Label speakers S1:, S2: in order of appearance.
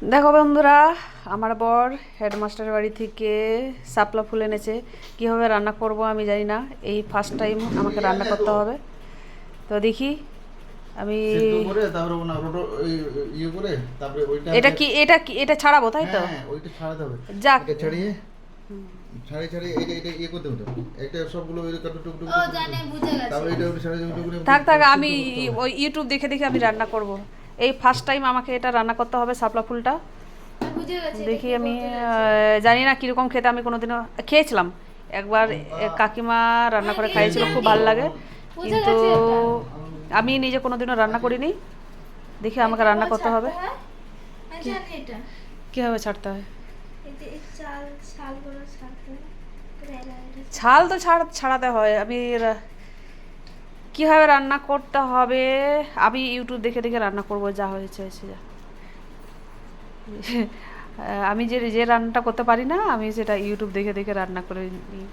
S1: দেখো বন্ধুরা, আমার বর হেডমাস্টারের বাড়ি থেকে শাপলা ফুল এনেছে। কীভাবে রান্না করব আমি জানি না, এই ফার্স্ট টাইম আমাকে রান্না করতে হবে। তো দেখি আমি
S2: সেদ্ধ করে তারপরে ওনা রোটো ইয়ে করে তারপরে ওইটা
S1: এটা ছাড়াবো, তাই তো?
S2: হ্যাঁ ওইটা ছাড়াতে হবে।
S1: যাক,
S2: এটা ছাড়িয়ে ছাড়িয়ে এটা ইয়ে করতে হবে। একটা সবগুলো ওই কাটো টুক টুক
S3: ও জানে, বুঝে গেছে।
S2: তারপরে এটা ওটা ছাড়িয়ে ওটা করে
S1: থাক থাক, আমি ওই ইউটিউব দেখে দেখে আমি রান্না করব। এই ফার্স্ট টাইম আমাকে এটা রান্না করতে হবে, শাপলা ফুলটা।
S3: বুঝে গেছে।
S1: দেখি আমি জানি না কীরকম খেতে, আমি কোনোদিনও খেয়েছিলাম একবার, কাকিমা রান্না করে খাইয়েছিল, খুব ভালো লাগে। কিন্তু আমি নিজে কোনোদিনও রান্না করিনি। দেখি আমাকে রান্না করতে হবে।
S3: জানি এটা
S1: কীভাবে ছাড়তে হয়?
S3: এই ছালগুলো ছাড়তে হয়।
S1: ছাল তো ছাড়াতে হয়। আমি কীভাবে রান্না করতে হবে আমি ইউটিউব দেখে দেখে রান্না করব, যা হয়েছে হয়েছে যা। আমি যে যে রান্নাটা করতে পারি না, আমি সেটা ইউটিউব দেখে দেখে রান্না করে নিই।